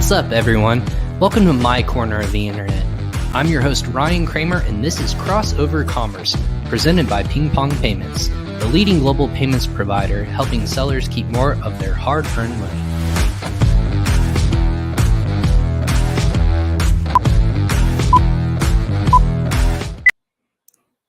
What's up, everyone? Welcome to my corner of the internet. I'm your host, Ryan Kramer, and this is Crossover Commerce, presented by PingPong Payments, the leading global payments provider helping sellers keep more of their hard-earned money.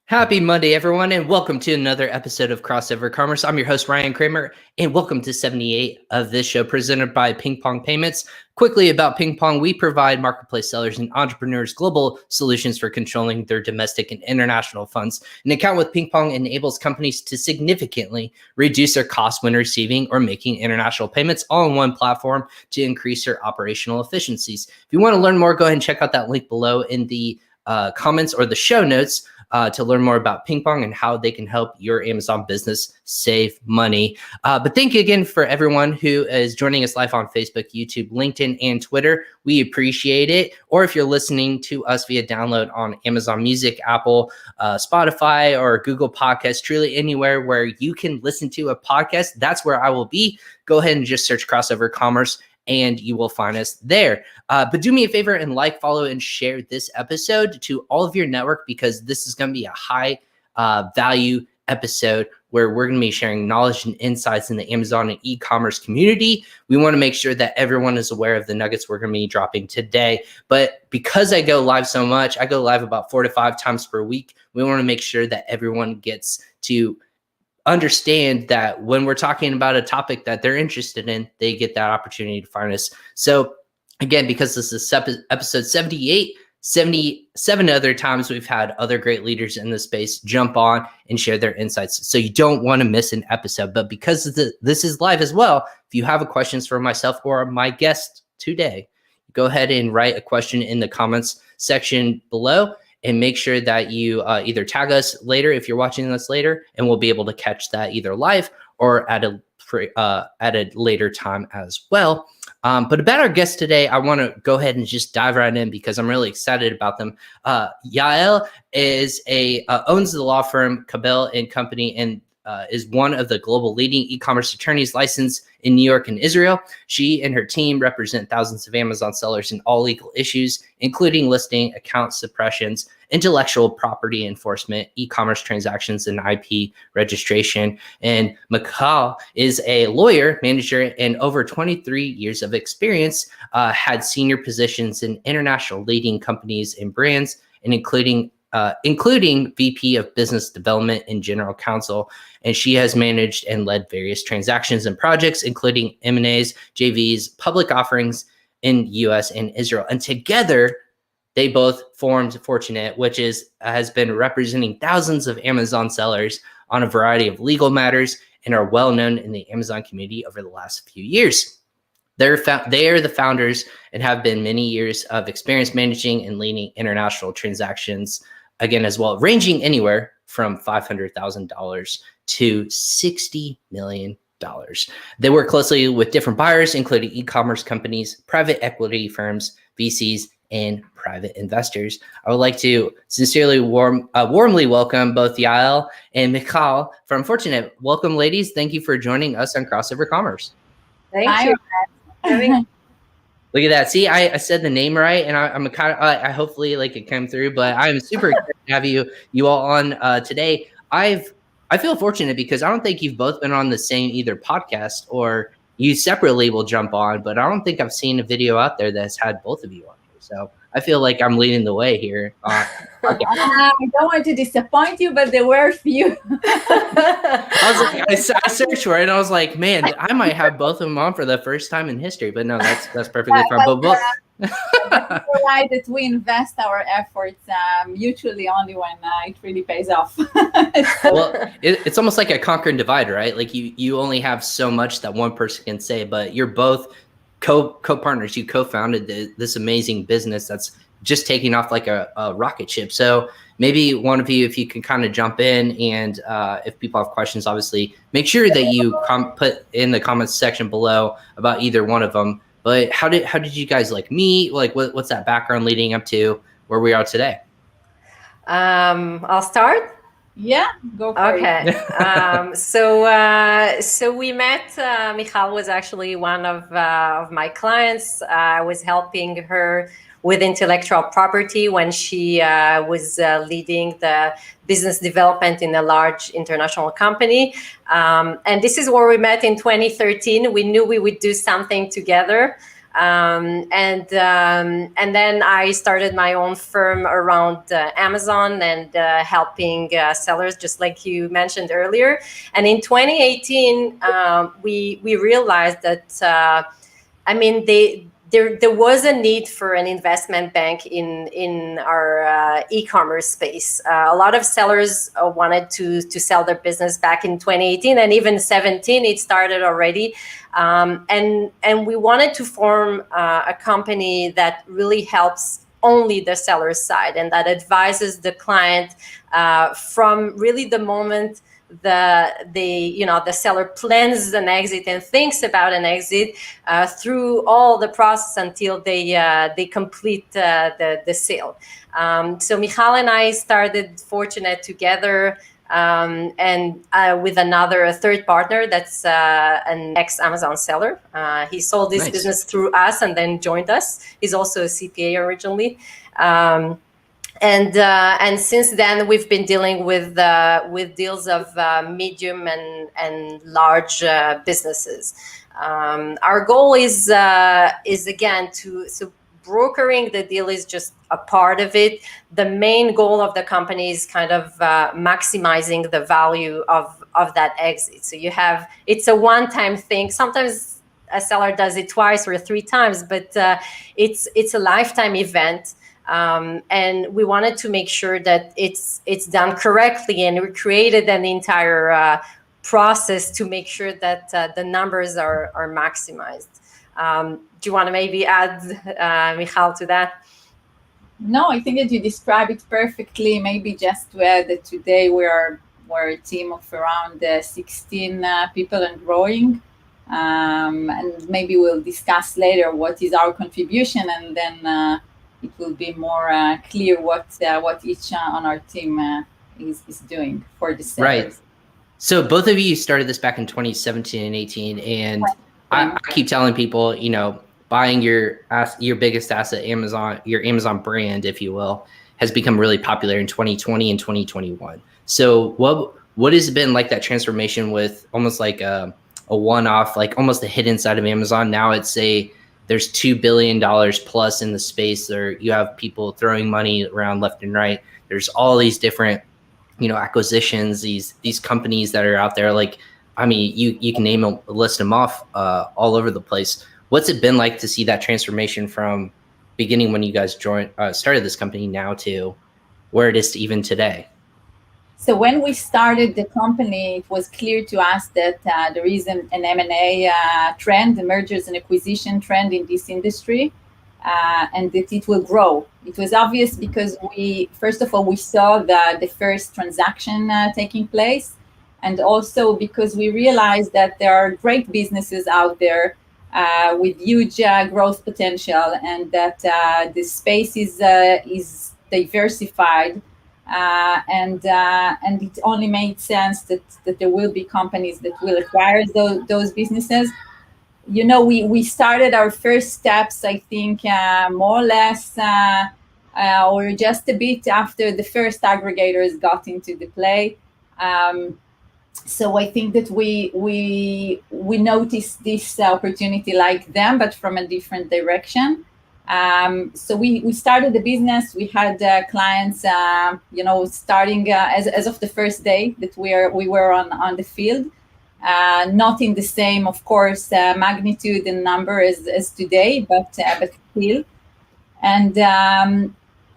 Happy Monday, everyone, and welcome to another episode of Crossover Commerce. I'm your host, Ryan Kramer, and welcome to 78 of this show presented by PingPong Payments. Quickly about PingPong, we provide marketplace sellers and entrepreneurs global solutions for controlling their domestic and international funds. An account with PingPong enables companies to significantly reduce their costs when receiving or making international payments all on one platform to increase their operational efficiencies. If you want to learn more, go ahead and check out that link below in the comments or the show notes to learn more about PingPong and how they can help your Amazon business save money. But thank you again for everyone who is joining us live on Facebook, YouTube, LinkedIn, and Twitter. We appreciate it. Or if you're listening to us via download on Amazon Music, Apple, Spotify, or Google Podcasts, truly anywhere where you can listen to a podcast, that's where I will be. Go ahead and just search Crossover Commerce and you will find us there. But do me a favor and like, follow, and share this episode to all of your network, because this is going to be a high value episode where we're going to be sharing knowledge and insights in the Amazon and e-commerce community. We want to make sure that everyone is aware of the nuggets we're going to be dropping today. But because I go live so much, I go live about 4 to 5 times per week. We want to make sure that everyone gets to understand that when we're talking about a topic that they're interested in, they get that opportunity to find us. So again, because this is episode 78, 77 other times we've had other great leaders in the space jump on and share their insights. So you don't want to miss an episode. But because this is live as well, if you have questions for myself or my guest today, go ahead and write a question in the comments section below. And make sure that you either tag us later if you're watching this later, and we'll be able to catch that either live or at a later time as well. But about our guest today, I want to go ahead and just dive right in because I'm really excited about them. Yael is owns the law firm Cabilly and Company and is one of the global leading e-commerce attorneys licensed in New York and Israel. She and her team represent thousands of Amazon sellers in all legal issues, including listing, account suppressions, intellectual property enforcement, e-commerce transactions, and IP registration. And Michal is a lawyer, manager, and over 23 years of experience, had senior positions in international leading companies and brands, and including VP of Business Development and General Counsel. And she has managed and led various transactions and projects, including M&As, JVs, public offerings in U.S. and Israel. And together, they both formed Fortunet, which has been representing thousands of Amazon sellers on a variety of legal matters and are well known in the Amazon community over the last few years. They are the founders and have been many years of experience managing and leading international transactions, again, as well, ranging anywhere from $500,000 to $60 million. They work closely with different buyers, including e-commerce companies, private equity firms, VCs, and private investors. I would like to sincerely warmly welcome both Yael and Michal from Fortunet. Welcome, ladies. Thank you for joining us on Crossover Commerce. Thank you. Look at that. See, I said the name right, and I'm kind of, I hopefully like it came through, but I'm super excited to have you all on today. I feel fortunate because I don't think you've both been on the same either podcast, or you separately will jump on, but I don't think I've seen a video out there that's had both of you on here. So I feel like I'm leading the way here. I don't want to disappoint you, but there were a few. I searched for it and I was like, man, I might have both of them on for the first time in history. But no, that's perfectly fine. But you're right that we invest our efforts mutually only when it really pays off. Well, it's almost like a conquer and divide, right? Like you only have so much that one person can say, but you're both co-partners. You co-founded this amazing business that's just taking off like a rocket ship. So maybe one of you, if you can kind of jump in, and if people have questions, obviously make sure that you put in the comments section below about either one of them. But how did you guys like meet? Like what's that background leading up to where we are today? I'll start. Yeah, go for it. Okay. So we met. Michal was actually one of my clients. I was helping her with intellectual property when she was leading the business development in a large international company. And this is where we met in 2013. We knew we would do something together. And then I started my own firm around Amazon and helping sellers, just like you mentioned earlier. And in 2018, we realized that there was a need for an investment bank in our e-commerce space. A lot of sellers wanted to sell their business back in 2018 and even 17. It started already, and we wanted to form a company that really helps only the seller side and that advises the client from really the moment the seller plans an exit and thinks about an exit through all the process until they complete the sale. So Michal and I started Fortunet together, and with a third partner that's an ex-Amazon seller. He sold his business through us and then joined us. He's also a CPA originally. And since then, we've been dealing with deals of medium and large businesses. Our goal is again so brokering the deal is just a part of it. The main goal of the company is kind of maximizing the value of that exit. So it's a one-time thing. Sometimes a seller does it twice or three times, but it's a lifetime event. And we wanted to make sure that it's done correctly, and we created an entire process to make sure that the numbers are maximized. Do you want to maybe add, Michal, to that? No, I think that you describe it perfectly. Maybe just to add that today we're a team of around 16 people and growing. And maybe we'll discuss later what is our contribution, and then it will be more clear what each on our team is doing for the sellers. Right. So both of you started this back in 2017 and 18, and I keep telling people, buying your biggest asset, Amazon, your Amazon brand, if you will, has become really popular in 2020 and 2021. So what has it been like, that transformation with almost like a one-off, like almost the hidden side of Amazon? Now it's there's $2 billion plus in the space. There you have people throwing money around left and right. There's all these different, acquisitions, these companies that are out there. Like, I mean, you can list them off all over the place. What's it been like to see that transformation from beginning when you guys started this company now to where it is to even today? So when we started the company, it was clear to us that there is an M&A trend, the mergers and acquisition trend in this industry, and that it will grow. It was obvious because first of all, we saw the first transaction taking place, and also because we realized that there are great businesses out there with huge growth potential, and that the space is diversified. And it only made sense that there will be companies that will acquire those businesses. We started our first steps, I think, more or less, or just a bit after the first aggregators got into the play. So I think that we noticed this opportunity like them, but from a different direction. So we started the business. We had clients, starting as of the first day that we were on the field. Not in the same, of course, magnitude and number as today, but still.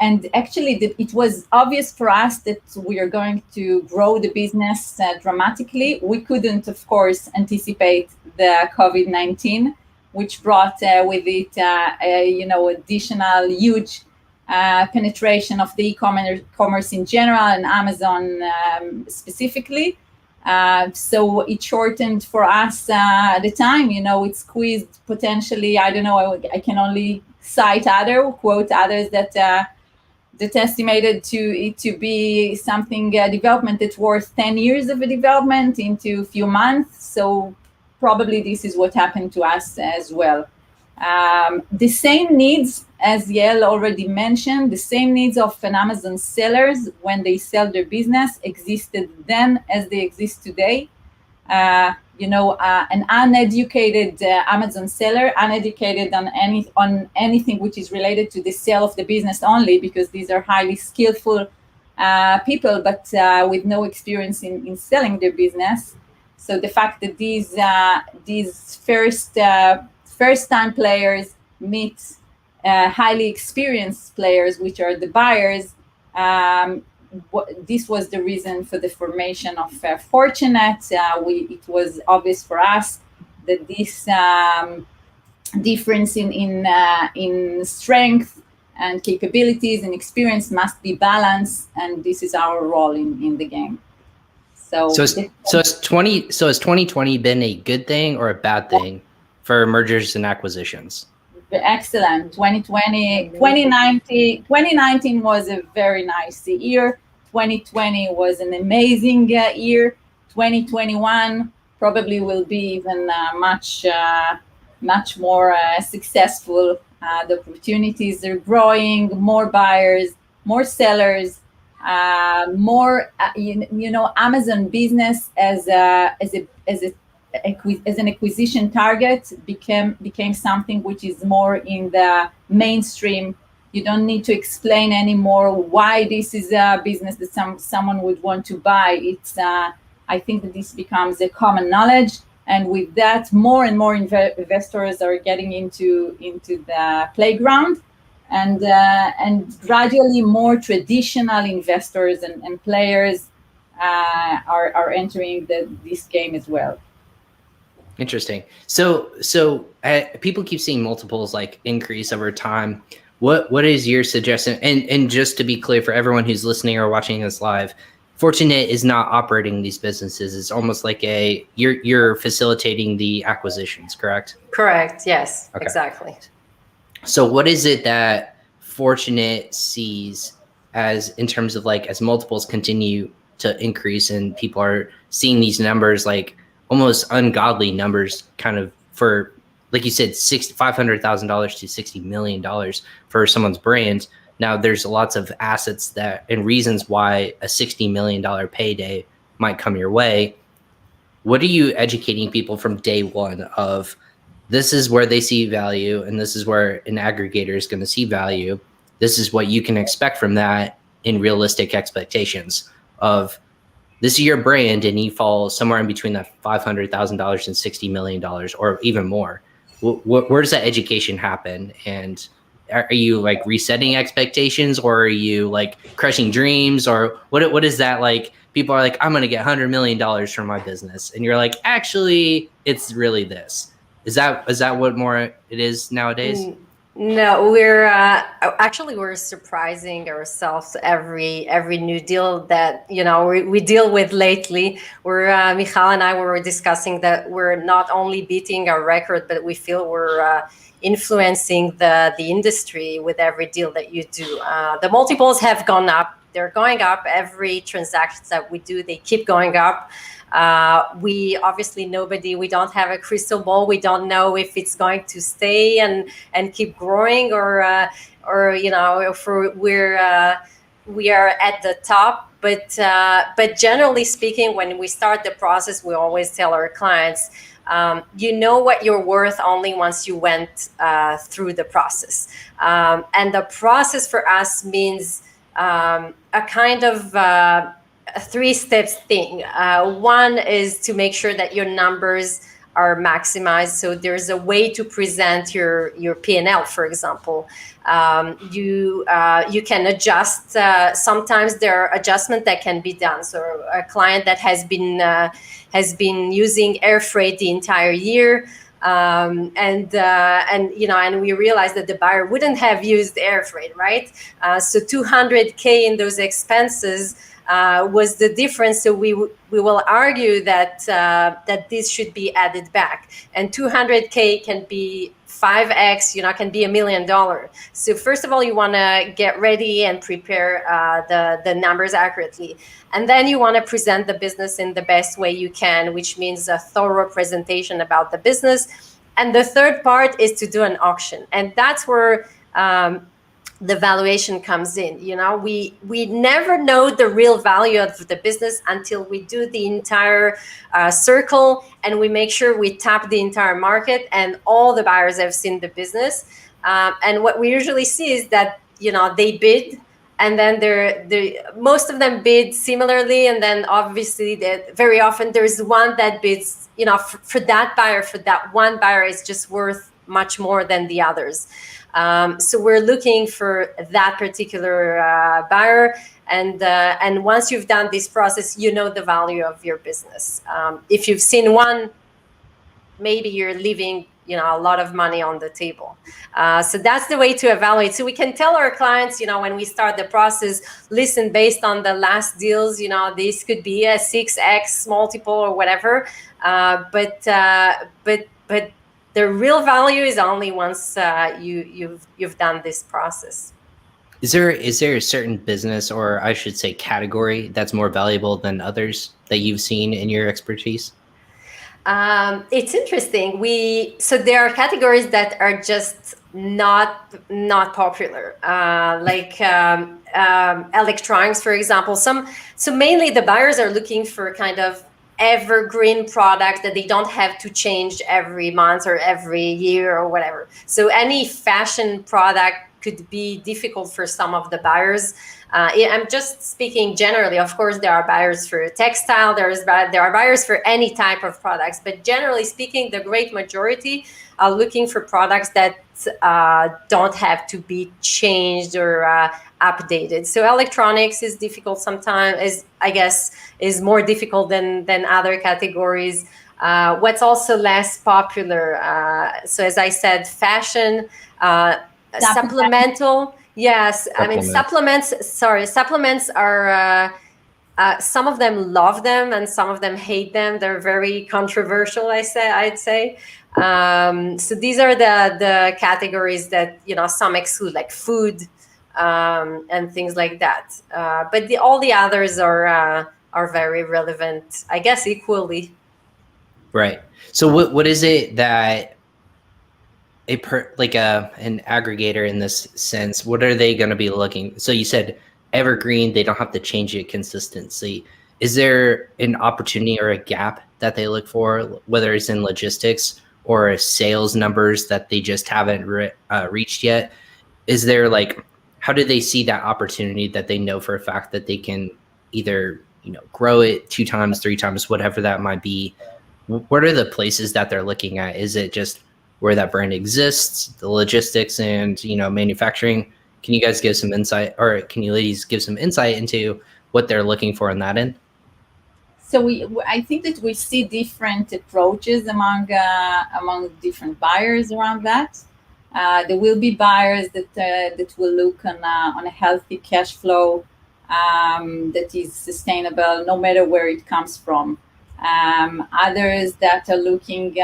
And actually, it was obvious for us that we are going to grow the business dramatically. We couldn't, of course, anticipate the COVID-19, which brought with it, additional huge penetration of the e-commerce in general and Amazon specifically. So it shortened for us at the time. It squeezed potentially. I don't know. I can only quote others that that estimated to be something development that's worth 10 years of a development into a few months. So probably this is what happened to us as well. The same needs, as Yael already mentioned, the same needs of an Amazon sellers when they sell their business existed then as they exist today. An uneducated Amazon seller, uneducated on anything which is related to the sale of the business only, because these are highly skillful people, but with no experience in selling their business. So the fact that these first-time players meet highly experienced players, which are the buyers, this was the reason for the formation of Fortunet. It was obvious for us that this difference in strength and capabilities and experience must be balanced, and this is our role in the game. So has 2020 been a good thing or a bad thing for mergers and acquisitions? Excellent. 2019 was a very nice year. 2020 was an amazing year. 2021 probably will be even much more successful. The opportunities are growing, more buyers, more sellers, more. Amazon business as an acquisition target became something which is more in the mainstream. You don't need to explain anymore why this is a business that someone would want to buy. It's I think that this becomes a common knowledge, and with that, more and more investors are getting into the playground, and gradually more traditional investors and players are entering this game as well. Interesting. So people keep seeing multiples like increase over time. What is your suggestion? And just to be clear for everyone who's listening or watching this live, Fortunet is not operating these businesses. It's almost like you're facilitating the acquisitions, correct? Correct. Yes. Okay. Exactly. So what is it that Fortunet sees as in terms of like as multiples continue to increase and people are seeing these numbers like almost ungodly numbers kind of for, like you said, $500,000 to $60 million for someone's brand. Now there's lots of assets that and reasons why a $60 million payday might come your way. What are you educating people from day one of this is where they see value and this is where an aggregator is going to see value. This is what you can expect from that in realistic expectations of this is your brand and you fall somewhere in between that $500,000 and $60 million or even more. Where does that education happen? And are you like resetting expectations or are you like crushing dreams or what is that like? People are like, I'm going to get $100 million from my business. And you're like, actually, it's really this. Is that what more it is nowadays? No, we're surprising ourselves every new deal that we deal with lately. We're Michal and I were discussing that we're not only beating our record, but we feel we're influencing the industry with every deal that you do. The multiples have gone up. They're going up. Every transaction that we do, they keep going up. We obviously we don't have a crystal ball. We don't know if it's going to stay and keep growing or if we are at the top. But generally speaking, when we start the process, we always tell our clients, you know what you're worth only once you went through the process. And the process for us means a kind of a 3-step thing. One is to make sure that your numbers are maximized. So there's a way to present your P&L, for example. You can adjust. Sometimes there are adjustments that can be done. So a client that has been using air freight the entire year, and we realized that the buyer wouldn't have used air freight, right? So $200K in those expenses was the difference. So we will argue that this should be added back, and $200K can be 5x, can be $1 million. So first of all, you want to get ready and prepare the numbers accurately. And then you want to present the business in the best way you can, which means a thorough presentation about the business. And the third part is to do an auction. And that's where the valuation comes in. We never know the real value of the business until we do the entire circle, and we make sure we tap the entire market and all the buyers have seen the business. And what we usually see is that they bid, and then most of them bid similarly, and then obviously very often there's one that bids for that buyer, for that one buyer is just worth much more than the others. So we're looking for that particular buyer, and once you've done this process, the value of your business. If you've seen one, maybe you're leaving a lot of money on the table. So that's the way to evaluate. So we can tell our clients, when we start the process, listen, based on the last deals, this could be a 6x multiple or whatever, but the real value is only once you've done this process. Is there a certain business, or I should say category, that's more valuable than others that you've seen in your expertise? It's interesting. So there are categories that are just not popular, like electronics, for example. So mainly the buyers are looking for kind of evergreen products that they don't have to change every month or every year or whatever. So any fashion product could be difficult for some of the buyers. I'm just speaking generally. Of course, there are buyers for textile. There are buyers for any type of products. But generally speaking, the great majority are looking for products that don't have to be changed or updated. So electronics is difficult sometimes, is more difficult than other categories. What's also less popular, so as I said, fashion, supplemental. Yes, supplements are, some of them love them and some of them hate them. They're very controversial, I'd say. So these are the categories that, some exclude, like food and things like that. But all the others are very relevant, I guess, equally. Right. So what is it that an aggregator in this sense, what are they going to be looking? So you said evergreen, they don't have to change it consistently. Is there an opportunity or a gap that they look for, whether it's in logistics or sales numbers that they just haven't reached yet? Is there how do they see that opportunity that they know for a fact that they can either, grow it 2 times, 3 times, whatever that might be? What are the places that they're looking at? Is it just where that brand exists, the logistics and, manufacturing? Can you guys give some insight, or can you ladies give some insight into what they're looking for on that end? So I think that we see different approaches among different buyers around that. There will be buyers that will look on a healthy cash flow that is sustainable, no matter where it comes from. Others that are looking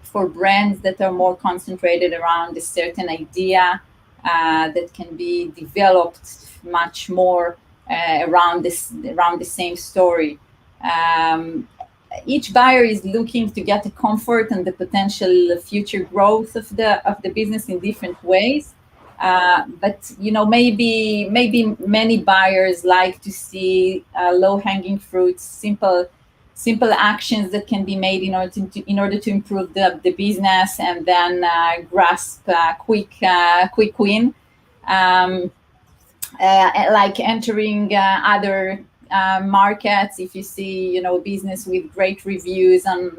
for brands that are more concentrated around a certain idea that can be developed much more around the same story. Each buyer is looking to get the comfort and the potential future growth of the business in different ways. But maybe many buyers like to see low-hanging fruits, simple actions that can be made in order to improve the business, and then grasp quick win, like entering other markets. If you see a business with great reviews on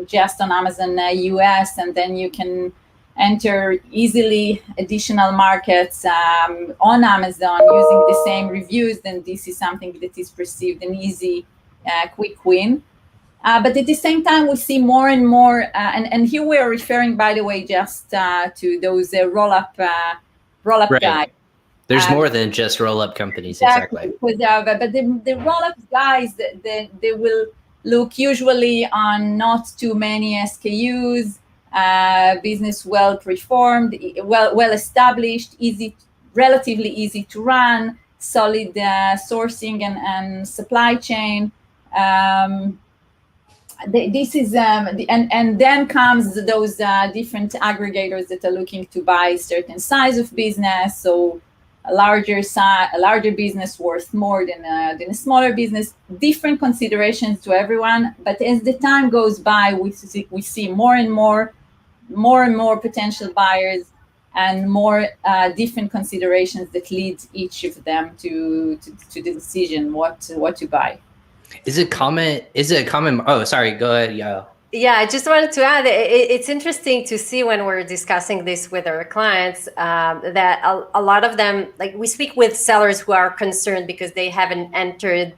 Amazon U.S., and then you can enter easily additional markets on Amazon using the same reviews, then this is something that is perceived an easy quick win. But at the same time, we see more and more, and here we are referring, by the way, just to those roll-up right. guys. There's more than just roll-up companies, exactly. But the roll-up guys, they will look usually on not too many SKUs, business well performed, well established, relatively easy to run, solid sourcing and supply chain. This is and then comes those different aggregators that are looking to buy certain size of business. So a larger business worth more than a smaller business. Different considerations to everyone, but as the time goes by, we see more and more potential buyers and more different considerations that lead each of them to the decision what to buy. Is it common? Oh, sorry. Go ahead, Yael. Yeah, I just wanted to add, it's interesting to see when we're discussing this with our clients that a lot of them, like we speak with sellers who are concerned because they haven't entered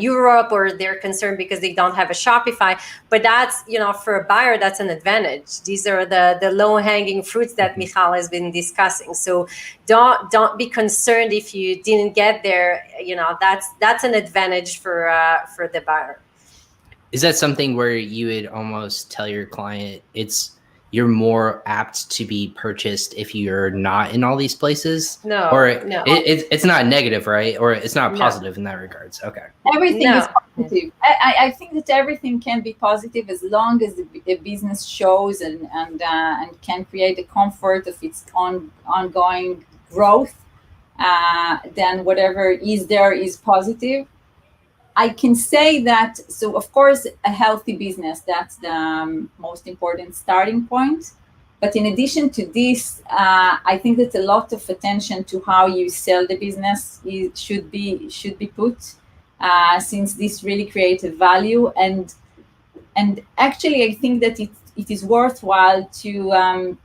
Europe, or they're concerned because they don't have a Shopify. But that's, for a buyer, that's an advantage. These are the low-hanging fruits that Michal has been discussing. So don't be concerned if you didn't get there. That's an advantage for the buyer. Is that something where you would almost tell your client you're more apt to be purchased if you're not in all these places? No, or no. It's not negative, right? Or it's not positive in that regards. Okay. Everything is positive. I think that everything can be positive as long as the business shows and can create the comfort of its ongoing growth. Then whatever is there is positive. I can say that, so of course, a healthy business, that's the most important starting point. But in addition to this, I think that a lot of attention to how you sell the business should be put, since this really creates a value. And actually, I think that it is worthwhile to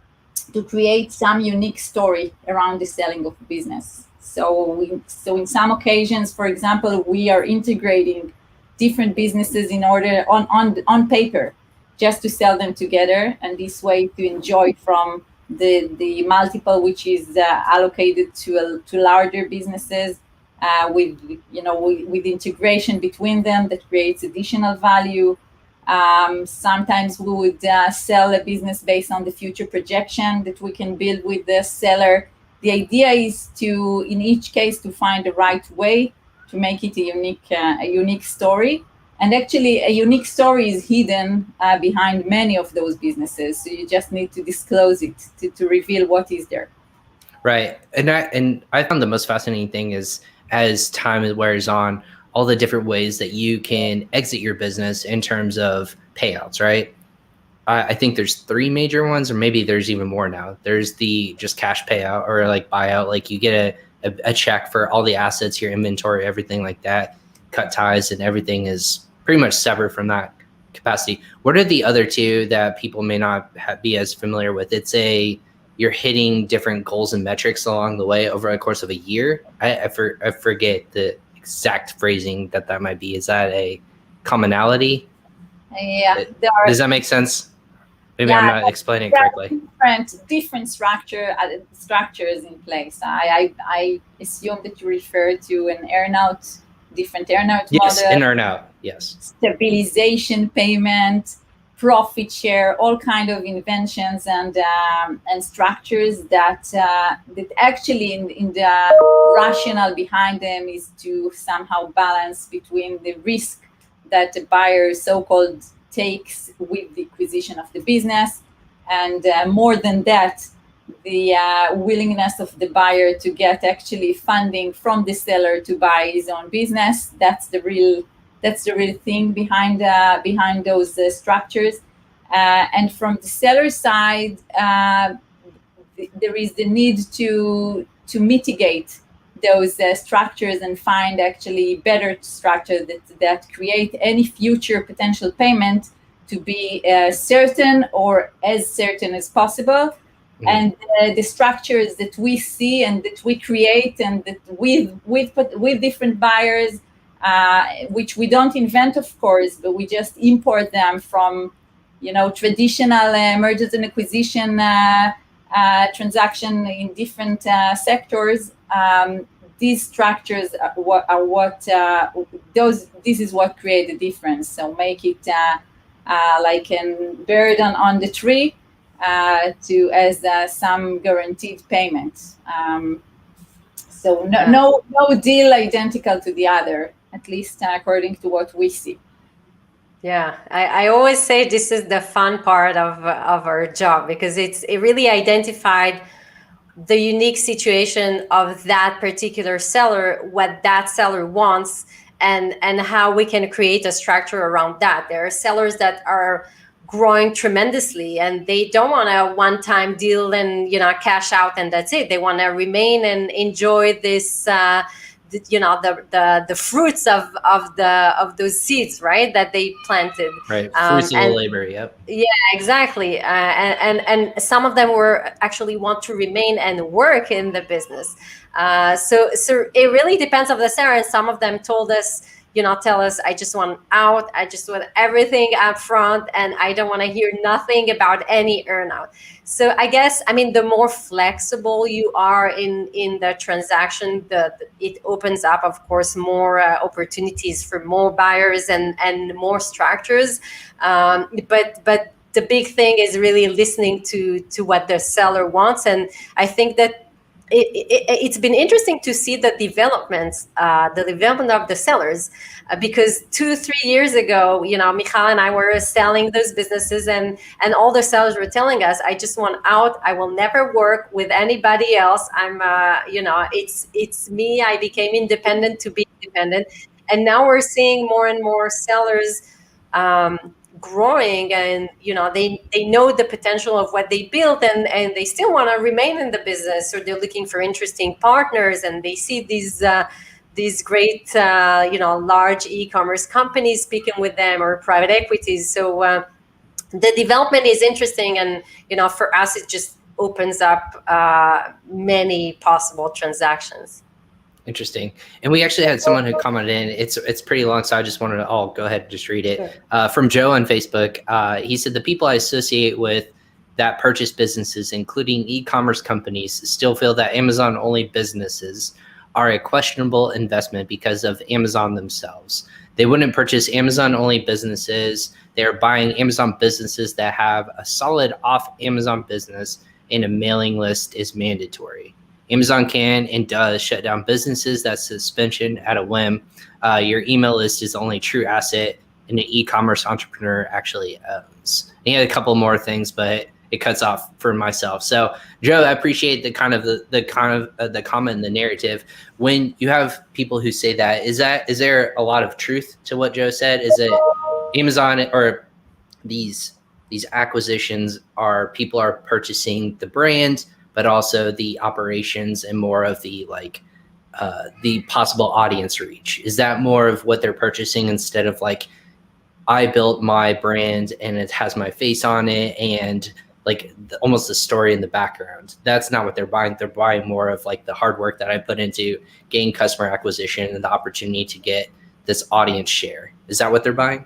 create some unique story around the selling of a business. So in some occasions, for example, we are integrating different businesses in order on paper, just to sell them together, and this way to enjoy from the multiple which is allocated to larger businesses, with integration between them that creates additional value. Sometimes we would sell a business based on the future projection that we can build with the seller. The idea is in each case, to find the right way to make it a unique story. And actually, a unique story is hidden behind many of those businesses. So you just need to disclose it to reveal what is there. Right. And I found the most fascinating thing is, as time wears on, all the different ways that you can exit your business in terms of payouts, right? I think there's 3 major ones, or maybe there's even more now. There's the just cash payout, or like buyout, like you get a check for all the assets, your inventory, everything like that, cut ties, and everything is pretty much severed from that capacity. What are the other 2 that people may not be as familiar with? You're hitting different goals and metrics along the way over the course of a year. I forget the exact phrasing that might be. Is that a commonality? Yeah. Does that make sense? Maybe I'm not explaining it correctly. Different structures in place. I assume that you refer to an earnout, different earnout model. Yes, an earnout. Yes. Stabilization payment, profit share, all kind of inventions and structures that actually in the rationale behind them is to somehow balance between the risk that the buyer so-called takes with the acquisition of the business, and more than that, the willingness of the buyer to get actually funding from the seller to buy his own business. That's the real thing behind those structures. And from the seller side, there is the need to mitigate those structures and find actually better structures that create any future potential payment to be certain, or as certain as possible. Mm-hmm. And the structures that we see and that we create and that with different buyers, which we don't invent, of course, but we just import them from traditional mergers and acquisition transaction in different sectors. These structures this is what create the difference. So make it like a bird on the tree, to as some guaranteed payment. So no deal identical to the other, at least according to what we see. Yeah, I always say this is the fun part of our job, because it really identified the unique situation of that particular seller, what that seller wants, and how we can create a structure around that. There are sellers that are growing tremendously, and they don't want a one-time deal and cash out and that's it. They want to remain and enjoy this the fruits of those seeds, right, that they planted. Right, fruits of the labor. Yep. Yeah, exactly. And some of them were actually want to remain and work in the business. So it really depends on the seller. And some of them told us, tell us, I just want out. I just want everything up front, and I don't want to hear nothing about any earnout. So I guess, the more flexible you are in the transaction, it opens up, of course, more opportunities for more buyers and more structures. But the big thing is really listening to what the seller wants. And I think that it's been interesting to see the development of the sellers, because 2-3 years ago, Michal and I were selling those businesses, and all the sellers were telling us, I just want out. I will never work with anybody else. I'm, it's me. I became independent to be independent. And now we're seeing more and more sellers growing, and they know the potential of what they built, and they still want to remain in the business, or they're looking for interesting partners, and they see these great large e-commerce companies speaking with them, or private equities. So the development is interesting, and for us it just opens up many possible transactions. Interesting. And we actually had someone who commented in. It's pretty long, so I just wanted to go ahead and just read it. Sure. From Joe on Facebook. He said, the people I associate with that purchase businesses, including e-commerce companies, still feel that Amazon-only businesses are a questionable investment because of Amazon themselves. They wouldn't purchase Amazon-only businesses. They're buying Amazon businesses that have a solid off-Amazon business, and a mailing list is mandatory. Amazon can and does shut down businesses. That's suspension at a whim. Your email list is the only true asset an e-commerce entrepreneur actually owns. And he had a couple more things, but it cuts off for myself. So, Joe, I appreciate the comment and the narrative. When you have people who say that, is there a lot of truth to what Joe said? Is it Amazon or these acquisitions people are purchasing the brand, but also the operations and more of the possible audience reach? Is that more of what they're purchasing, instead of I built my brand and it has my face on it and almost the story in the background? That's not what they're buying. They're buying more of the hard work that I put into getting customer acquisition and the opportunity to get this audience share. Is that what they're buying?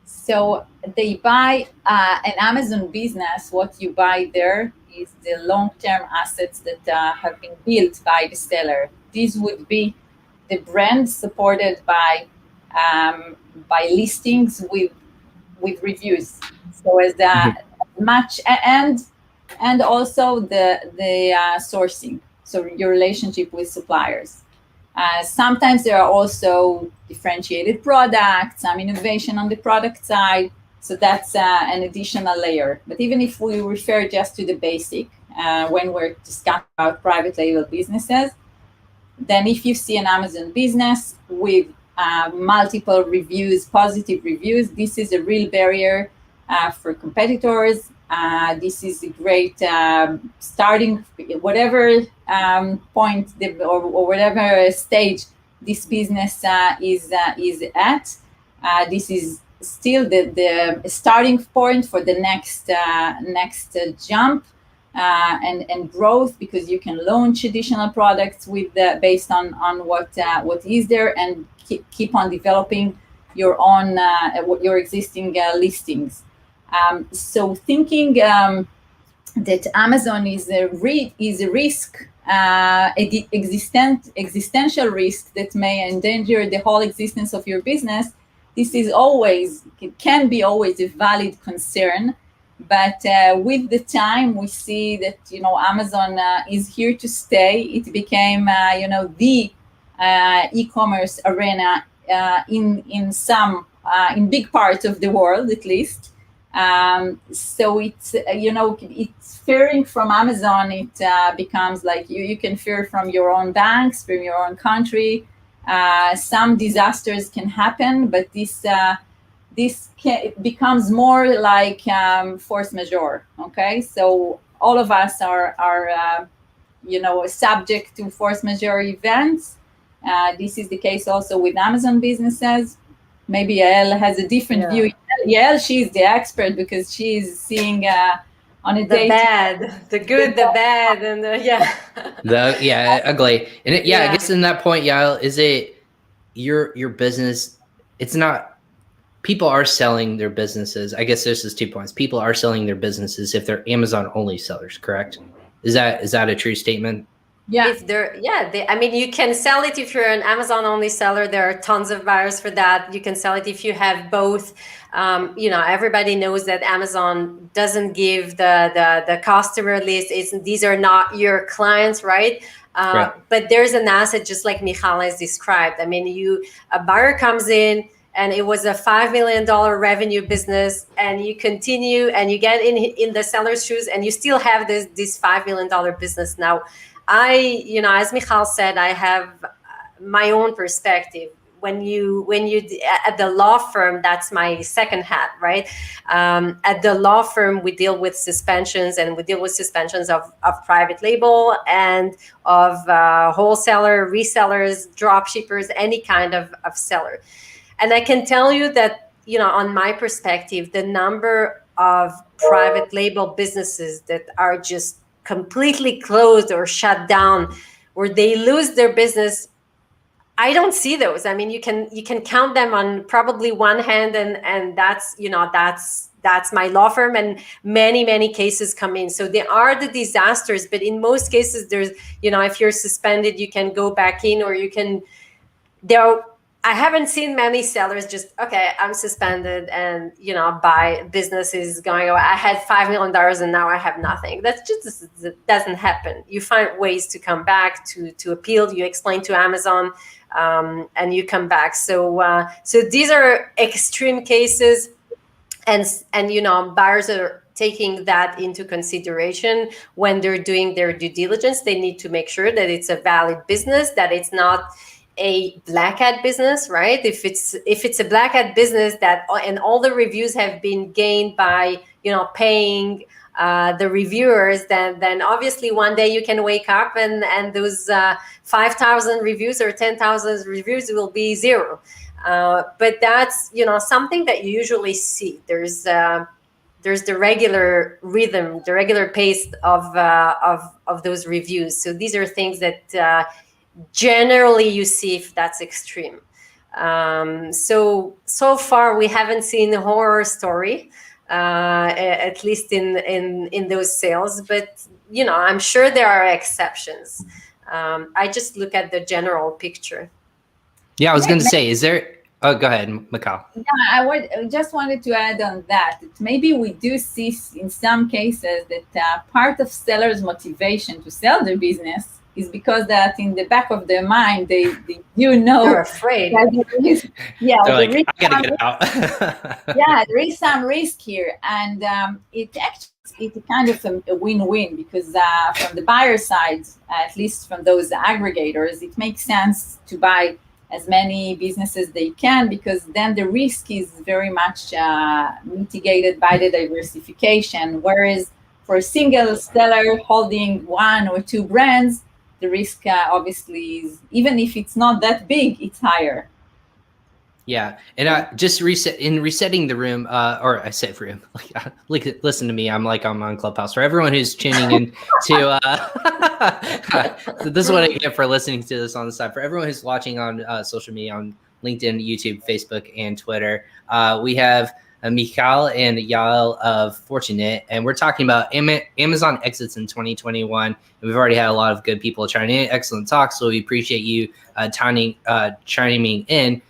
So they buy an Amazon business. What you buy there is the long-term assets that have been built by the seller. These would be the brand supported by listings with reviews. So as much and also the sourcing. So your relationship with suppliers. Sometimes there are also differentiated products, some innovation on the product side. So that's an additional layer. But even if we refer just to the basic, when we're discussing about private label businesses, then if you see an Amazon business with multiple reviews, positive reviews, this is a real barrier for competitors. This is a great starting, whatever point or whatever stage this business is at. This is still the starting point for the next jump and growth, because you can launch additional products with based on what is there, and keep on developing your own your existing listings. So thinking that Amazon is a risk, existential risk that may endanger the whole existence of your business, this is always, it can be always a valid concern. But with the time, we see that Amazon is here to stay. It became the e-commerce arena in big parts of the world, at least. So it's it's fearing from Amazon. It becomes like you can fear from your own banks, from your own country. Some disasters can happen, but this becomes more like force majeure. Okay, so all of us are subject to force majeure events. This is the case also with Amazon businesses. Maybe Yael has a different view. Yael, she's the expert because she's seeing on a day. The bad, the good, the bad, and ugly. And I guess in that point, Yael, is it your business? It's not. People are selling their businesses. I guess this is 2 points. People are selling their businesses if they're Amazon only sellers, correct? Is that a true statement? Yeah. If they're, I mean, you can sell it if you're an Amazon only seller. There are tons of buyers for that. You can sell it if you have both. Everybody knows that Amazon doesn't give the customer list. These are not your clients, right? Right. But there's an asset, just like Michal has described. I mean, a buyer comes in, and it was a $5 million revenue business, and you continue and you get in the seller's shoes, and you still have this $5 million business. Now, as Michal said, I have my own perspective. When you at the law firm, that's my second hat, right? At the law firm, we deal with suspensions, and we deal with suspensions of private label and of wholesaler, resellers, drop shippers, any kind of seller. And I can tell you that, on my perspective, the number of private label businesses that are just completely closed or shut down, where they lose their business, I don't see those. I mean, you can count them on probably one hand, and that's my law firm, and many cases come in. So there are the disasters, but in most cases, there's if you're suspended, you can go back in, or you can I haven't seen many sellers just, okay, I'm suspended, and buy businesses going, I had $5 million and now I have nothing. That just doesn't happen. You find ways to come back, to appeal. You explain to Amazon, and you come back. So these are extreme cases, and buyers are taking that into consideration when they're doing their due diligence. They need to make sure that it's a valid business, that it's not a black hat business, right? If it's a black hat business and all the reviews have been gained by paying the reviewers, then obviously one day you can wake up and those 5,000 reviews or 10,000 reviews will be zero. But that's something that you usually see. There's the regular rhythm, the regular pace of those reviews. So these are things that generally you see if that's extreme. So far we haven't seen a horror story, at least in those sales, but I'm sure there are exceptions. I just look at the general picture. Yeah, I was going to say, is there? Oh, go ahead, Michal. Yeah, I just wanted to add on that maybe we do see in some cases that part of sellers' motivation to sell their business is because that in the back of their mind they they're afraid. They're like, I gotta get out. Yeah, there is some risk here, and it's kind of a win-win because from the buyer side, at least from those aggregators, it makes sense to buy as many businesses they can, because then the risk is very much mitigated by the diversification. Whereas for a single seller holding one or two brands, the risk obviously is, even if it's not that big, it's higher. Yeah, and just resetting the room, or I said room. Like, listen to me. I'm on Clubhouse. For everyone who's tuning in to, this is what I get for listening to this on the side. For everyone who's watching on social media, on LinkedIn, YouTube, Facebook, and Twitter, we have Michal and Yael of Fortunet, and we're talking about Amazon exits in 2021. And we've already had a lot of good people chiming in. Excellent talk. So we appreciate you chiming in.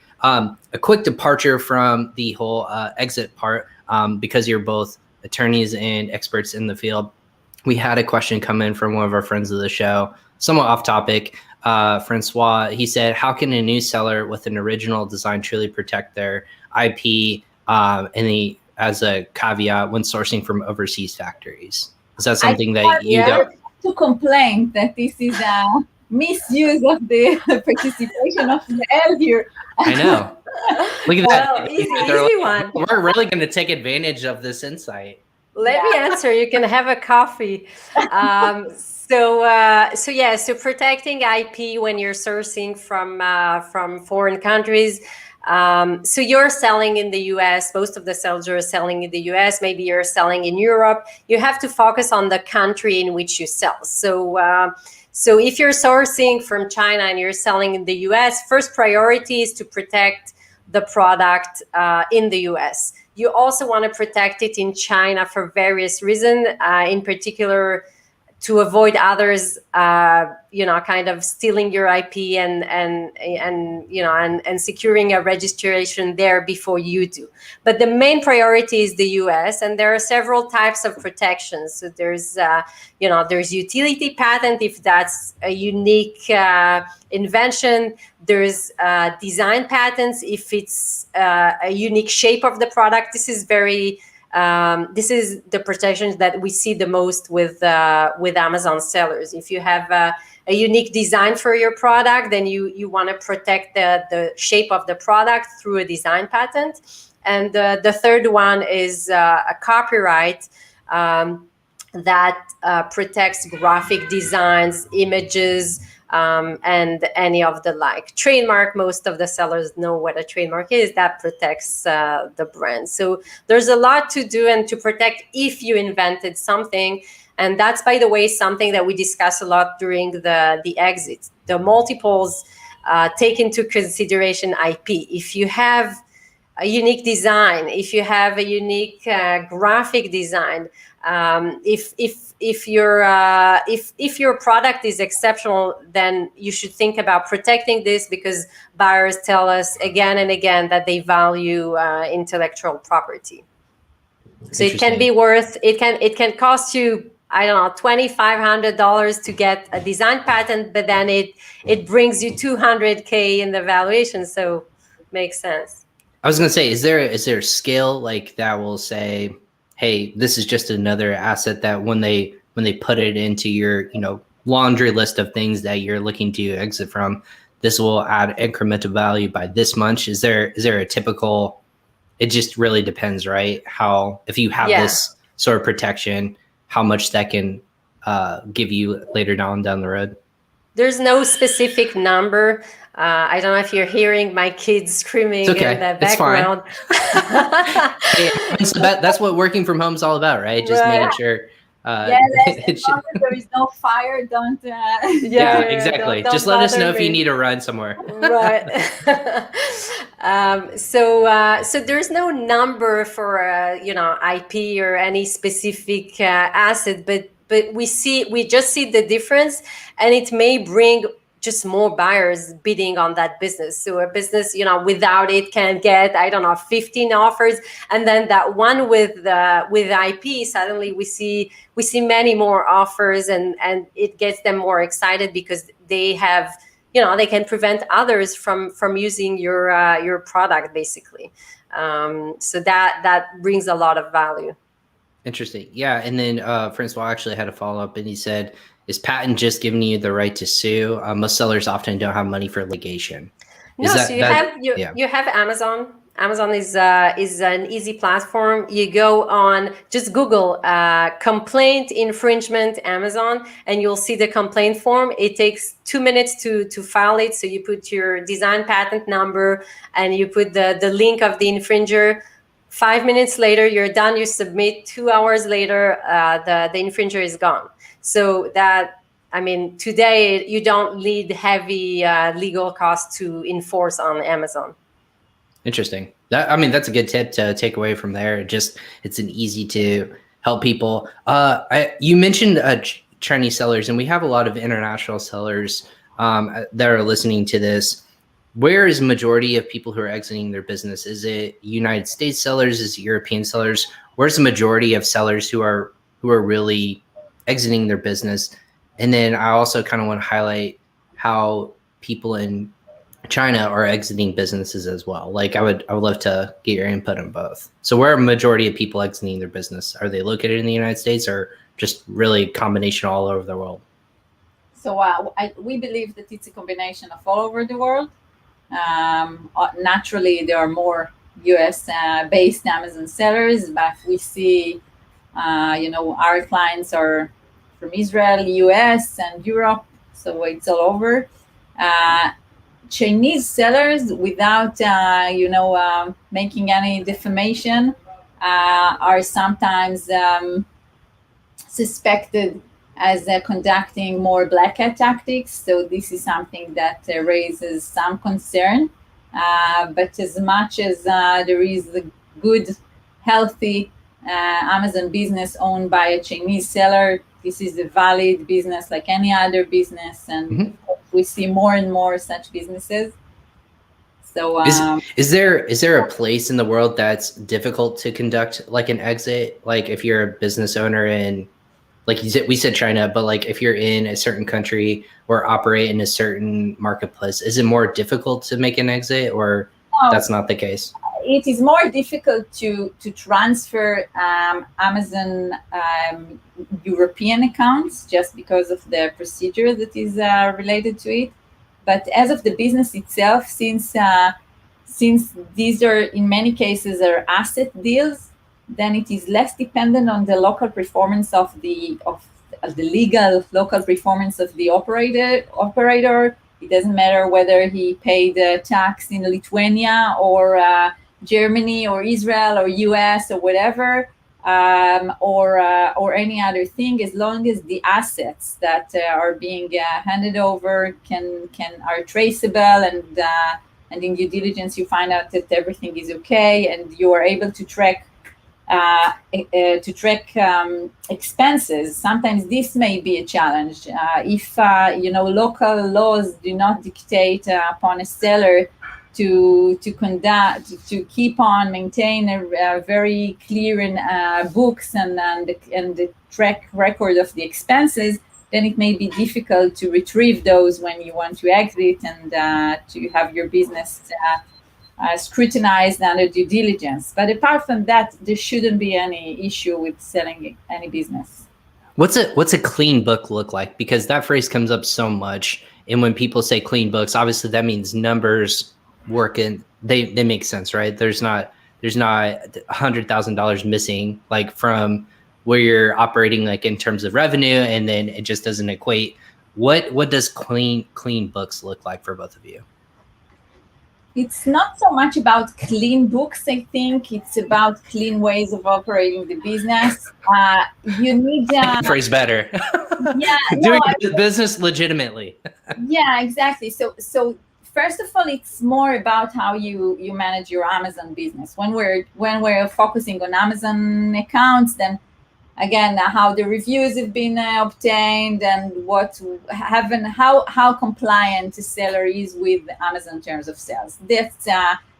A quick departure from the whole exit part, because you're both attorneys and experts in the field. We had a question come in from one of our friends of the show, somewhat off topic. Francois, he said, how can a new seller with an original design truly protect their IP as a caveat when sourcing from overseas factories? Is that something that you don't? To complain that this is a misuse of the participation of Yael here. I know. Look at that. Well, easy one. We're really going to take advantage of this insight. Let me answer. You can have a coffee. So protecting IP when you're sourcing from foreign countries. So you're selling in the U.S. Most of the sellers are selling in the U.S. Maybe you're selling in Europe. You have to focus on the country in which you sell. So if you're sourcing from China and you're selling in the U.S., first priority is to protect the product in the U.S. You also want to protect it in China for various reasons, in particular to avoid others, kind of stealing your IP and securing a registration there before you do. But the main priority is the U.S. and there are several types of protections. So there's utility patent if that's a unique invention. There's design patents if it's a unique shape of the product. This is the protections that we see the most with Amazon sellers. If you have a unique design for your product, then you want to protect the shape of the product through a design patent. And the third one is a copyright that protects graphic designs, images, and any of the like. Trademark, most of the sellers know what a trademark is. That protects the brand. So there's a lot to do and to protect if you invented something. And that's, by the way, something that we discuss a lot during the exit. The multiples take into consideration IP. If you have a unique design, if you have a unique graphic design, if your product is exceptional, then you should think about protecting this, because buyers tell us again and again that they value intellectual property. So it can be worth, it can cost you, I don't know, $2,500 to get a design patent, but then it brings you $200K in the valuation. So makes sense. I was going to say, is there a scale like that will say, hey, this is just another asset that when they put it into your, laundry list of things that you're looking to exit from, this will add incremental value by this much? Is there a typical, it just really depends, right? How, if you have this sort of protection, how much that can give you later down the road? There's no specific number. I don't know if you're hearing my kids screaming in the background. It's fine. That's what working from home is all about, right? Just making sure. As long as there is no fire, don't. Exactly. Just let us know if you need to run somewhere. Right. So there's no number for IP or any specific asset, but we just see the difference, and it may bring just more buyers bidding on that business. So a business, without it can get, 15 offers. And then that one with IP, suddenly we see many more offers, and it gets them more excited because they have, they can prevent others from using your product basically. So that brings a lot of value. Interesting. Yeah. And then Francois actually had a follow-up, and he said, is patent just giving you the right to sue? Most sellers often don't have money for litigation. You have Amazon. Amazon is an easy platform. You go on, just Google complaint infringement Amazon, and you'll see the complaint form. It takes 2 minutes to file it. So you put your design patent number and you put the link of the infringer. 5 minutes later, you're done. You submit. 2 hours later, the infringer is gone. So today you don't need heavy legal costs to enforce on Amazon. Interesting. That's a good tip to take away from there. It's an easy to help people. You mentioned Chinese sellers, and we have a lot of international sellers that are listening to this. where is majority of people who are exiting their business? Is it United States sellers? Is it European sellers? Where's the majority of sellers who are really exiting their business? And then I also kind of want to highlight how people in China are exiting businesses as well. Like I would love to get your input on both. So where are majority of people exiting their business? Are they located in the United States or just really combination all over the world? So we believe that it's a combination of all over the world. Naturally, there are more U.S. Based Amazon sellers, but we see, our clients are from Israel, U.S. and Europe, so it's all over. Chinese sellers, without making any defamation, are sometimes suspected as conducting more black hat tactics. So this is something that raises some concern. But as much as there is a good, healthy Amazon business owned by a Chinese seller, this is a valid business like any other business. And we see more and more such businesses. So is there a place in the world that's difficult to conduct like an exit? Like if you're a business owner in, like we said China, but like if you're in a certain country or operate in a certain marketplace, is it more difficult to make an exit, or that's not the case? It is more difficult to transfer Amazon European accounts just because of the procedure that is related to it. But as of the business itself, since these are in many cases are asset deals, then it is less dependent on the local performance of the legal local performance of the operator. It doesn't matter whether he paid tax in Lithuania or Germany or Israel or US or whatever, or any other thing, as long as the assets that are being handed over are traceable, and in due diligence you find out that everything is okay, and you are able to track expenses. Sometimes this may be a challenge if local laws do not dictate upon a seller to keep on maintain a very clear books and the track record of the expenses. Then it may be difficult to retrieve those when you want to exit and to have your business scrutinized under due diligence. But apart from that, there shouldn't be any issue with selling any business. What's a clean book look like? Because that phrase comes up so much. And when people say clean books, obviously that means numbers working. They make sense, right? There's not $100,000 missing like from where you're operating like in terms of revenue, and then it just doesn't equate. What does clean books look like for both of you? It's not so much about clean books, I think. It's about clean ways of operating the business. You need... Phrase better. Yeah. Doing business legitimately. Yeah, exactly. So first of all, it's more about how you manage your Amazon business. When we're focusing on Amazon accounts, then again, how the reviews have been obtained and how compliant the seller is with Amazon terms of sales. That's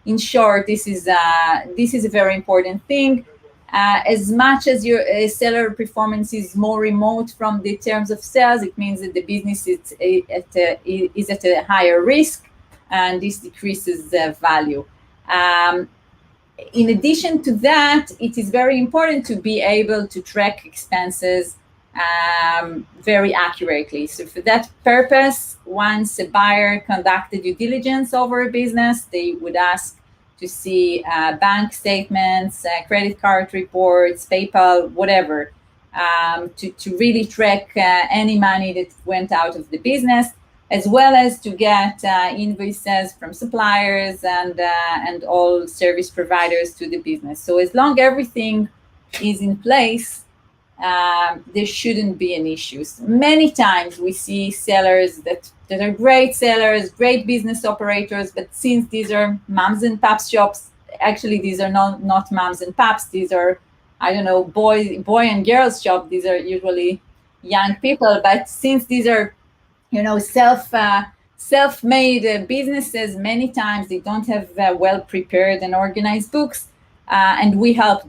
in short, this is a very important thing. As much as your seller performance is more remote from the terms of sales, it means that the business is at a higher risk, and this decreases value. In addition to that, it is very important to be able to track expenses very accurately. So for that purpose, once a buyer conducted due diligence over a business, they would ask to see bank statements, credit card reports, PayPal, whatever, to really track any money that went out of the business, as well as to get invoices from suppliers and all service providers to the business. So as long as everything is in place, there shouldn't be an issue. Many times we see sellers that are great sellers, great business operators, but since these are moms and pops shops, actually these are not moms and pops, these are, I don't know, boy and girls shop. These are usually young people, but since these are self-made businesses, many times they don't have well-prepared and organized books, and we help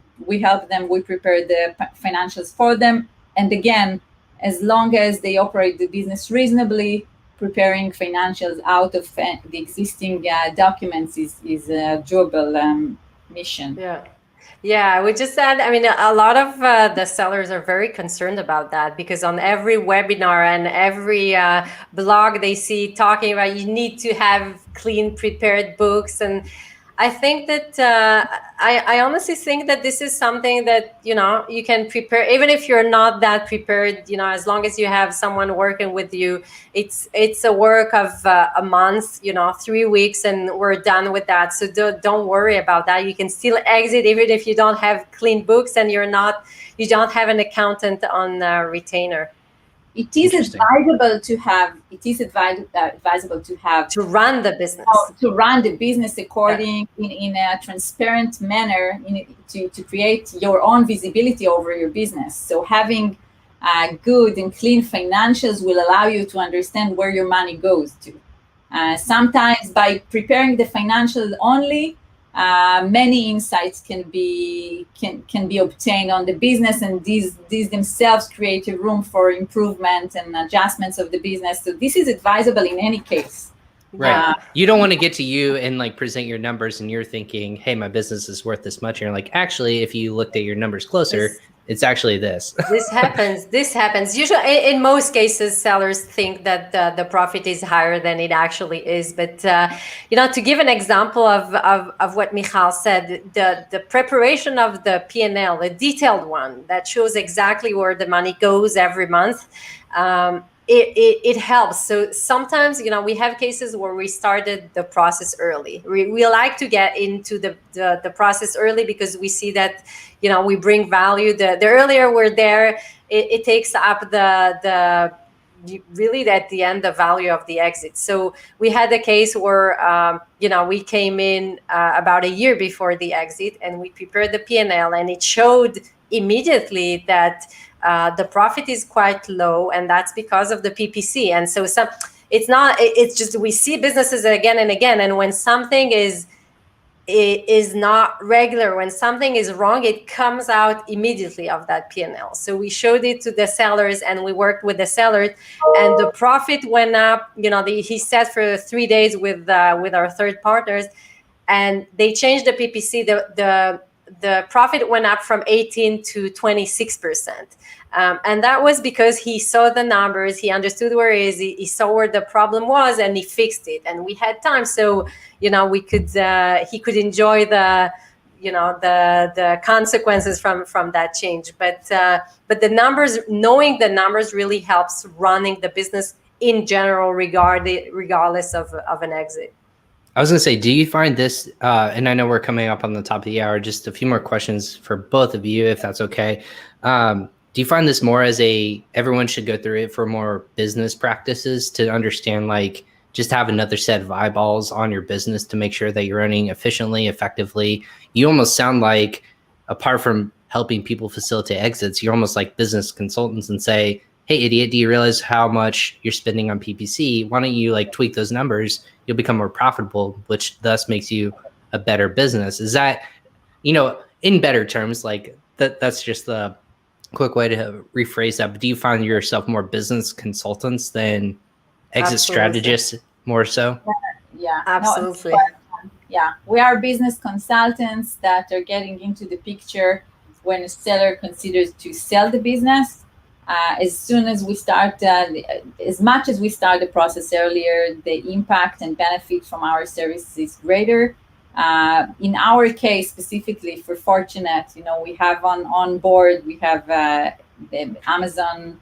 them. We prepare the financials for them. And again, as long as they operate the business reasonably, preparing financials out of the existing documents is a doable mission. Yeah, I would just add, I mean, a lot of the sellers are very concerned about that, because on every webinar and every blog they see talking about you need to have clean, prepared books. And I think that I honestly think that this is something that, you can prepare, even if you're not that prepared, as long as you have someone working with you. It's a work of a month, 3 weeks, and we're done with that. So don't worry about that. You can still exit even if you don't have clean books and you don't have an accountant on retainer. It is advisable to have. It is advisable to have to run the business. To run the business according in a transparent manner, to create your own visibility over your business. So having good and clean financials will allow you to understand where your money goes to. Sometimes by preparing the financials only, many insights can be obtained on the business, and these themselves create a room for improvement and adjustments of the business. So this is advisable in any case. Right. You don't want to get to you and like present your numbers and you're thinking, hey, my business is worth this much. And you're like, actually, if you looked at your numbers closer, it's actually this. This happens. Usually, in most cases, sellers think that the profit is higher than it actually is. But, to give an example of what Michal said, the preparation of the P&L, the detailed one that shows exactly where the money goes every month, it helps. So sometimes, we have cases where we started the process early. We like to get into the process early because we see that, we bring value. The earlier we're there, it takes up really at the end the value of the exit. So we had a case where, we came in about a year before the exit, and we prepared the P&L, and it showed immediately that the profit is quite low, and that's because of the PPC. And so it's just we see businesses again and again, and when something is not regular, when something is wrong, it comes out immediately of that P&L. So we showed it to the sellers, and we worked with the sellers, and the profit went up. He sat for 3 days with our third partners, and they changed the PPC. The profit went up from 18 to 26%. And that was because he saw the numbers, he understood where it is, he saw where the problem was, and he fixed it. And we had time, so he could enjoy the consequences from that change. But the numbers, knowing the numbers, really helps running the business in general, regardless of an exit. I was going to say, do you find this, and I know we're coming up on the top of the hour, just a few more questions for both of you, if that's okay. Do you find this more as everyone should go through it for more business practices to understand, like, just have another set of eyeballs on your business to make sure that you're running efficiently, effectively? You almost sound like, apart from helping people facilitate exits, you're almost like business consultants and say, hey, idiot, do you realize how much you're spending on PPC? Why don't you tweak those numbers? You'll become more profitable, which thus makes you a better business. Is that, in better terms, like that's just the quick way to rephrase that. But do you find yourself more business consultants than exit strategists more so? Yeah, absolutely. Yeah, we are business consultants that are getting into the picture when a seller considers to sell the business. As soon as we start, as much as we start the process earlier, the impact and benefit from our services is greater. In our case, specifically for Fortunet, we have on board, we have the Amazon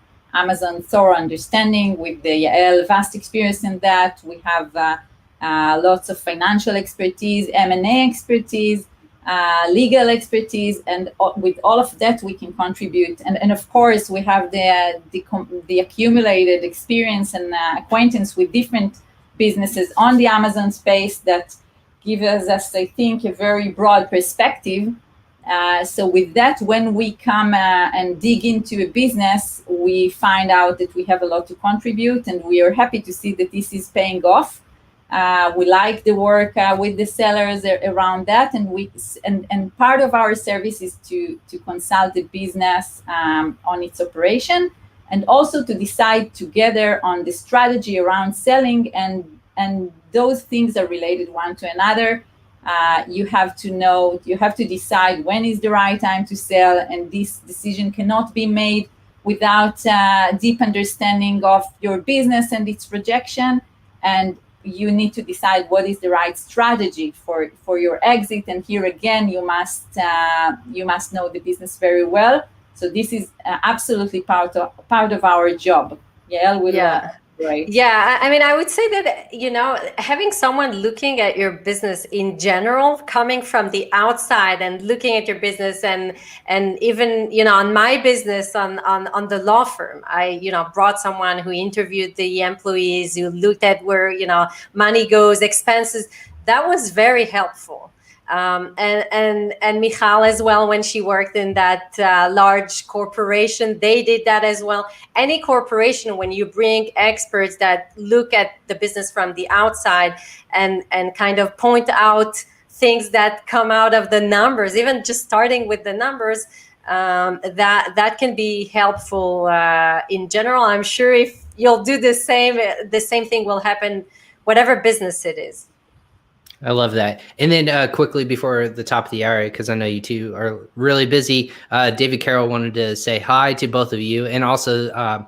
thorough understanding with the Yael vast experience in that. We have lots of financial expertise, M&A expertise, legal expertise, and with all of that we can contribute. And of course we have the accumulated experience and acquaintance with different businesses on the Amazon space that gives us, I think, a very broad perspective So with that, when we come and dig into a business, we find out that we have a lot to contribute, and we are happy to see that this is paying off. We like the work with the sellers around that, and part of our service is to consult the business on its operation, and also to decide together on the strategy around selling, and those things are related one to another. You have to decide when is the right time to sell, and this decision cannot be made without deep understanding of your business and its projection. And you need to decide what is the right strategy for your exit. And here again, you must know the business very well. So this is absolutely part of our job. Yael will. Right. Yeah, I mean, I would say that, having someone looking at your business in general, coming from the outside and looking at your business, and even, on my business, on the law firm, I, brought someone who interviewed the employees, who looked at where, money goes, expenses. That was very helpful. And Michal as well, when she worked in that large corporation, they did that as well. Any corporation, when you bring experts that look at the business from the outside and kind of point out things that come out of the numbers, even just starting with the numbers, that can be helpful in general. I'm sure if you'll do the same thing will happen, whatever business it is. I love that. And then quickly before the top of the hour, because I know you two are really busy, David Carroll wanted to say hi to both of you. And also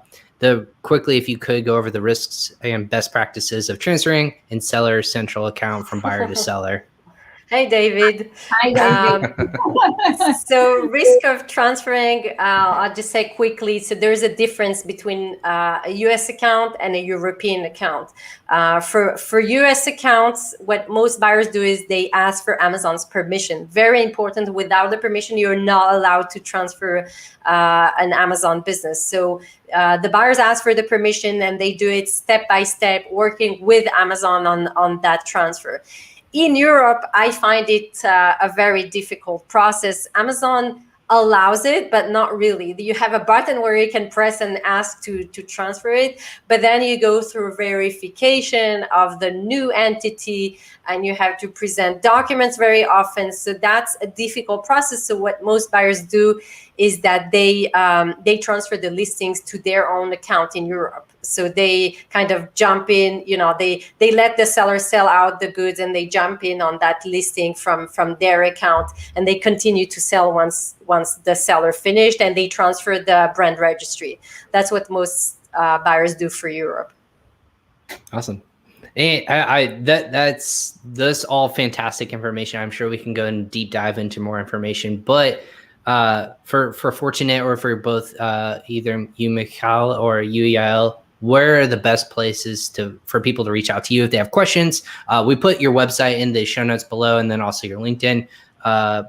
quickly, if you could go over the risks and best practices of transferring and seller central account from buyer to seller. Hey, David. Hi, David. So risk of transferring, I'll just say quickly. So there's a difference between a U.S. account and a European account. For U.S. accounts, what most buyers do is they ask for Amazon's permission. Very important. Without the permission, you're not allowed to transfer an Amazon business. So the buyers ask for the permission, and they do it step by step, working with Amazon on that transfer. In Europe, I find it a very difficult process. Amazon allows it, but not really. You have a button where you can press and ask to transfer it, but then you go through verification of the new entity, and you have to present documents very often. So that's a difficult process. So what most buyers do is that they transfer the listings to their own account in Europe. So they kind of jump in, they let the seller sell out the goods, and they jump in on that listing from their account, and they continue to sell once the seller finished, and they transfer the brand registry. That's what most buyers do for Europe. Awesome. And that's all fantastic information. I'm sure we can go and deep dive into more information, but for Fortunet, or for both either you, Michal, or you, Yael, where are the best places for people to reach out to you if they have questions? We put your website in the show notes below, and then also your LinkedIn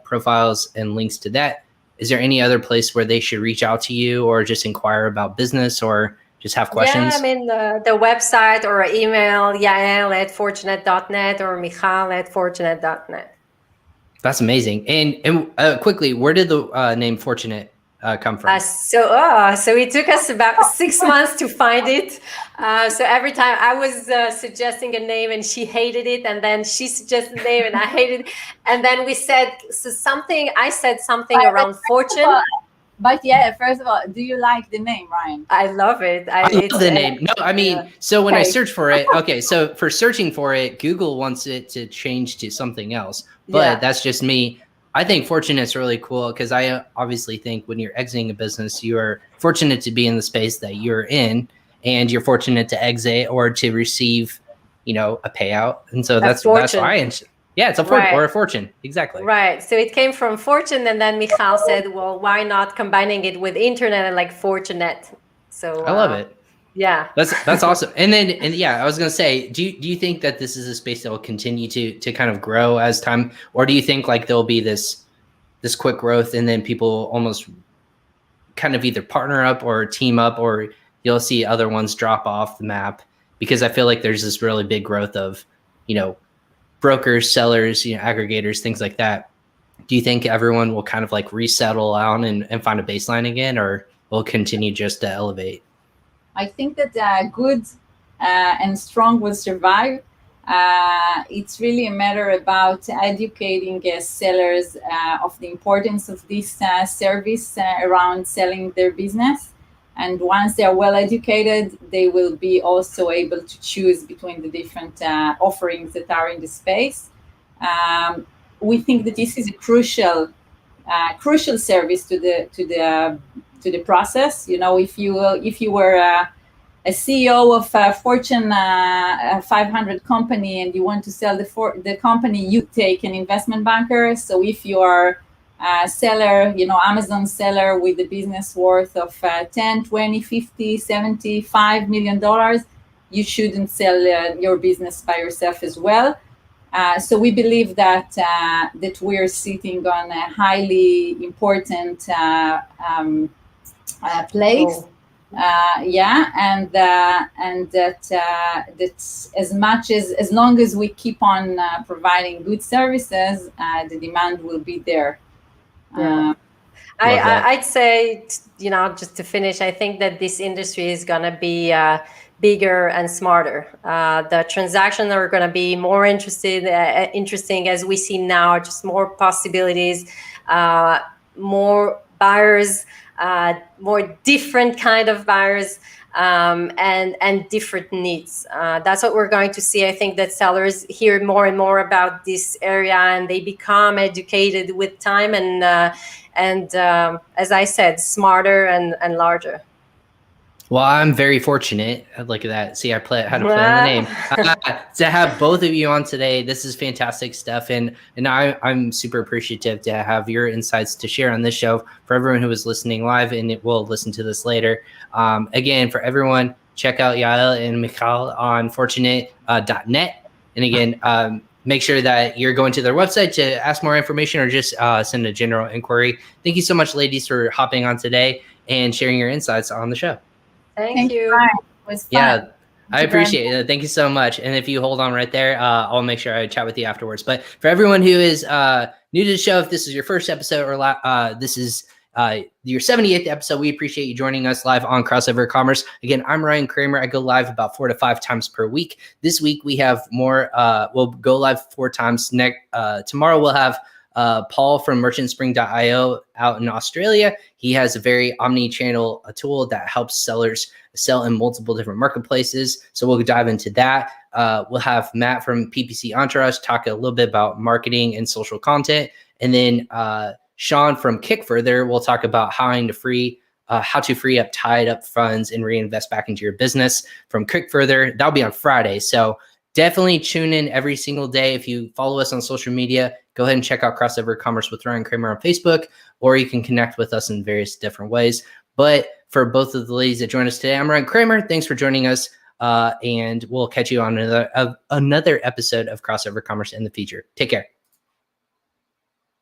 profiles and links to that. Is there any other place where they should reach out to you, or just inquire about business, or just have questions? Yeah, I mean, the website or email, Yael@fortunet.net or Michal@fortunet.net. That's amazing. And quickly, where did the name Fortunet come from? So it took us about 6 months to find it. So every time I was suggesting a name, and she hated it, and then she suggested a name and I hated it, and then I said something around fortune. But yeah, first of all, do you like the name, Ryan? I love it. I love the name. No, I mean, so when I search for it, so for searching for it, Google wants it to change to something else, but that's just me. I think Fortunet's really cool, because I obviously think when you're exiting a business, you are fortunate to be in the space that you're in, and you're fortunate to exit or to receive, a payout. And so that's why it's a fortune, or a fortune. Exactly. Right. So it came from fortune, and then Michal said, well, why not combining it with internet and like Fortunet? So I love it. Yeah, that's awesome. And I was gonna say, do you think that this is a space that will continue to kind of grow as time, or do you think like there'll be this quick growth, and then people almost kind of either partner up or team up, or you'll see other ones drop off the map? Because I feel like there's this really big growth of, brokers, sellers, aggregators, things like that. do you think everyone will kind of like resettle down and find a baseline again, or will continue just to elevate? I think that good and strong will survive. It's really a matter about educating sellers of the importance of this service around selling their business. And once they are well educated, they will be also able to choose between the different offerings that are in the space. We think that this is a crucial service to the process. You know, if you were a CEO of a Fortune 500 company and you want to sell the company, you take an investment banker. So if you are a seller, you know, Amazon seller with a business worth of 10, 20, 50, 75 million dollars, you shouldn't sell your business by yourself as well. So we believe that we're sitting on a highly important place. Oh. And that's as long as we keep on providing good services, the demand will be there. Yeah. I'd say, you know, just to finish, I think that this industry is going to be bigger and smarter. The transactions are going to be more interesting as we see now, just more possibilities, more buyers, more different kind of buyers, and different needs. That's what we're going to see. I think that sellers hear more and more about this area, and they become educated with time, and as I said, smarter and larger. Well, I'm very fortunate. Look at that. See, had to play in the name. To have both of you on today. This is fantastic stuff. And I'm super appreciative to have your insights to share on this show for everyone who is listening live and it will listen to this later. Again, for everyone, check out Yael and Michal on Fortunet.net. And again, make sure that you're going to their website to ask more information or just send a general inquiry. Thank you so much, ladies, for hopping on today and sharing your insights on the show. Thank you. It was fun. Yeah, I appreciate it. Thank you so much. And if you hold on right there, I'll make sure I chat with you afterwards. But for everyone who is new to the show, if this is your first episode or this is your 78th episode, we appreciate you joining us live on Crossover Commerce. Again, I'm Ryan Kramer. I go live about 4 to 5 times per week. This week we have more. We'll go live 4 times. Tomorrow we'll have Paul from merchantspring.io out in Australia. He has a very omni-channel tool that helps sellers sell in multiple different marketplaces. So we'll dive into that. We'll have Matt from PPC Entourage talk a little bit about marketing and social content. And then Sean from KickFurther will talk about how to free up tied up funds and reinvest back into your business from KickFurther. That'll be on Friday. So definitely tune in every single day. If you follow us on social media, go ahead and check out Crossover Commerce with Ryan Kramer on Facebook, or you can connect with us in various different ways. But for both of the ladies that joined us today, I'm Ryan Kramer. Thanks for joining us. And we'll catch you on another episode of Crossover Commerce in the future. Take care.